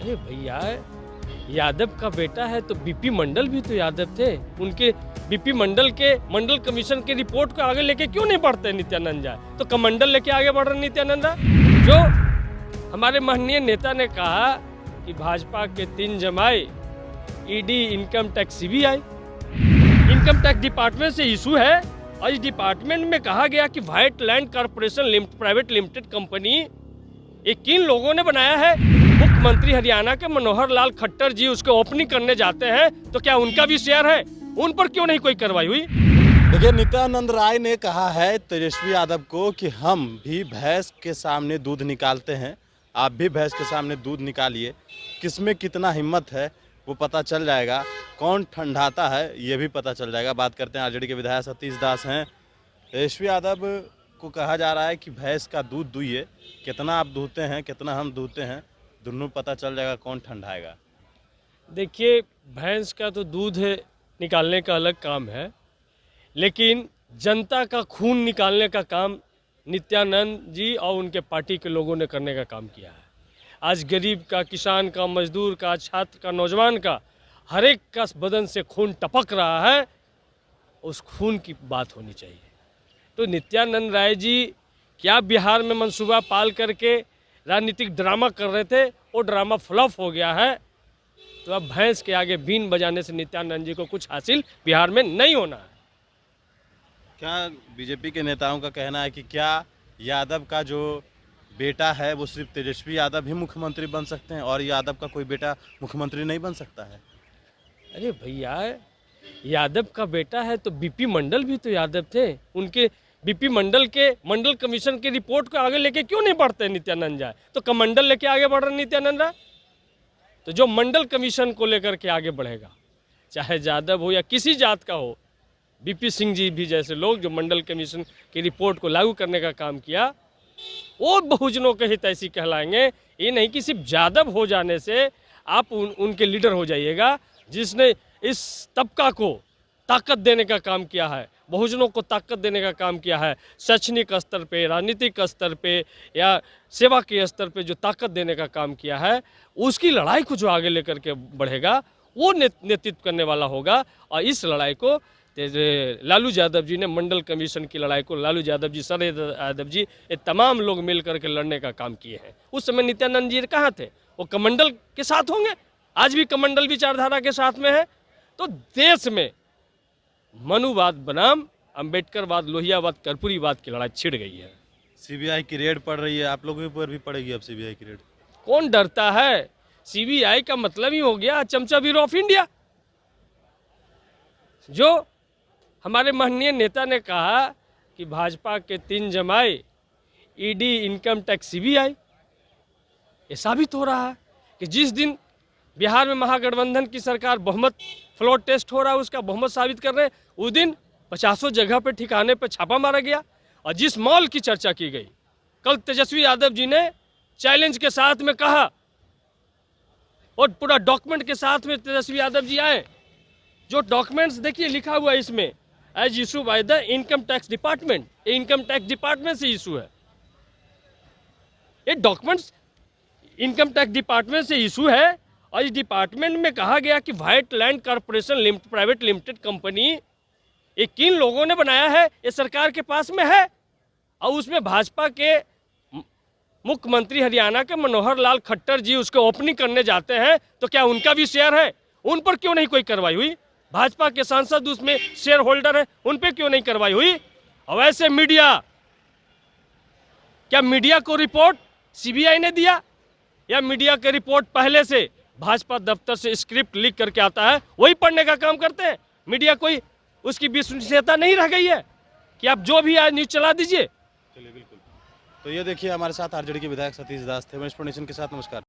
अरे भैया, यादव का बेटा है तो बीपी मंडल भी तो यादव थे। उनके बीपी मंडल के मंडल कमीशन की रिपोर्ट को आगे लेके क्यों नहीं बढ़ते नित्यानंद राय? तो कमंडल लेके आगे बढ़ रहे नित्यानंद राय। जो हमारे माननीय नेता ने कहा कि भाजपा के 3 जमाई ED, income tax, CBI, income tax department से इशू है। और इस डिपार्टमेंट में कहा गया कि white land corporation private limited company ये किन लोगों ने बनाया है? मुख्यमंत्री हरियाणा के मनोहर लाल खट्टर जी उसको ओपनिंग करने जाते हैं, तो क्या उनका भी शेयर है? उन पर क्यों नहीं कोई कार्रवाई हुई? देखिए, नित्यानंद राय ने कहा है तेजस्वी यादव को कि हम भी भैंस के सामने दूध निकालते हैं, आप भी भैंस के सामने दूध निकालिए। किसमें कितना हिम्मत है वो पता चल जाएगा, कौन ठंडाता है ये भी पता चल जाएगा। बात करते हैं आरजेडी के विधायक सतीश दास हैं। तेजस्वी यादव को कहा जा रहा है कि भैंस का दूध दुहिए, कितना आप दूहते हैं कितना हम दूहते हैं, दोनों पता चल जाएगा कौन ठंडाएगा। देखिए, भैंस का तो दूध निकालने का अलग काम है, लेकिन जनता का खून निकालने का काम नित्यानंद जी और उनके पार्टी के लोगों ने करने का काम किया है। आज गरीब का, किसान का, मजदूर का, छात्र का, नौजवान का, हर एक का बदन से खून टपक रहा है। उस खून की बात होनी चाहिए। तो नित्यानंद राय जी क्या बिहार में मंसूबा पाल करके राजनीतिक ड्रामा कर रहे थे, वो ड्रामा फ्लॉप हो गया है। तो अब भैंस के आगे बीन बजाने से नित्यानंद जी को कुछ हासिल बिहार में नहीं होना है। क्या बीजेपी के नेताओं का कहना है कि क्या यादव का जो बेटा है वो सिर्फ तेजस्वी यादव ही मुख्यमंत्री बन सकते हैं और यादव का कोई बेटा मुख्यमंत्री नहीं बन सकता है? अरे भैया, यादव का बेटा है तो बीपी मंडल भी तो यादव थे। उनके बीपी मंडल के मंडल कमीशन की रिपोर्ट को आगे लेके क्यों नहीं बढ़ते नित्यानंद राय? तो कमंडल लेके आगे बढ़ रहे नित्यानंद राय। तो जो मंडल कमीशन को लेकर के आगे बढ़ेगा, चाहे यादव हो या किसी जात का हो, बीपी सिंह जी भी जैसे लोग जो मंडल कमीशन की रिपोर्ट को लागू करने का काम किया, वो बहुजनों के हित ऐसी कहलाएंगे। ये नहीं कि सिर्फ यादव हो जाने से आप उनके लीडर हो जाइएगा। जिसने इस तबका को ताकत देने का काम किया है, बहुजनों को ताकत देने का काम किया है, शैक्षणिक स्तर पे, राजनीतिक स्तर पे या सेवा के स्तर पे जो ताकत देने का काम किया है, उसकी लड़ाई को जो आगे लेकर के बढ़ेगा वो नेतृत्व करने वाला होगा। और इस लड़ाई को लालू यादव जी ने, मंडल कमीशन की लड़ाई को लालू यादव जी, शरद यादव जी, ये तमाम लोग मिल करके लड़ने का काम किए हैं। उस समय नित्यानंद जी कहाँ थे? वो कमंडल के साथ होंगे। आज भी कमंडल विचारधारा के साथ में है। तो देश में मनुवाद बनाम अम्बेडकरवाद, लोहियावाद, कर्पूरीवाद की लड़ाई छिड़ गई है। सीबीआई की रेड पड़ रही है, आप लोगों पर भी पड़ेगी अब सीबीआई की रेड। कौन डरता है? सीबीआई का मतलब ही हो गया चमचा ब्यूरो ऑफ इंडिया। जो हमारे माननीय नेता ने कहा कि भाजपा के 3 जमाई ईडी, इनकम टैक्स, सीबीआई, ये साबित हो रहा है कि जिस दिन बिहार में महागठबंधन की सरकार बहुमत फ्लोर टेस्ट हो रहा है, उसका बहुमत साबित कर रहे हैं, उस दिन 50 जगह पे ठिकाने पे छापा मारा गया। और जिस मॉल की चर्चा की गई, कल तेजस्वी यादव जी ने चैलेंज के साथ में कहा और पूरा डॉक्यूमेंट के साथ में तेजस्वी यादव जी आए। जो डॉक्यूमेंट्स देखिए लिखा हुआ है इसमें, as issue by the income tax department, ये इनकम टैक्स डिपार्टमेंट से इशू है। ये डॉक्यूमेंट्स इनकम टैक्स डिपार्टमेंट से इशू है। और इस डिपार्टमेंट में कहा गया कि white land corporation private limited company ये किन लोगों ने बनाया है, ये सरकार के पास में है। और उसमें भाजपा के मुख्यमंत्री हरियाणा के मनोहर लाल खट्टर जी उसको ओपनिंग करने जाते हैं, तो क्या उनका भी शेयर है? उन पर क्यों नहीं कोई कार्रवाई हुई? भाजपा के सांसद उसमें शेयर होल्डर है, उन पर क्यों नहीं कार्रवाई हुई? और वैसे मीडिया, क्या मीडिया को रिपोर्ट सीबीआई ने दिया या मीडिया के रिपोर्ट पहले से भाजपा दफ्तर से स्क्रिप्ट लीक करके आता है, वही पढ़ने का काम करते हैं? मीडिया कोई उसकी विश्वसनीयता नहीं रह गई है कि आप जो भी आज न्यूज चला दीजिए। चलिए, बिल्कुल। तो ये देखिए, हमारे साथ आरजेडी के विधायक सतीश दास थे। नेशन के साथ नमस्कार।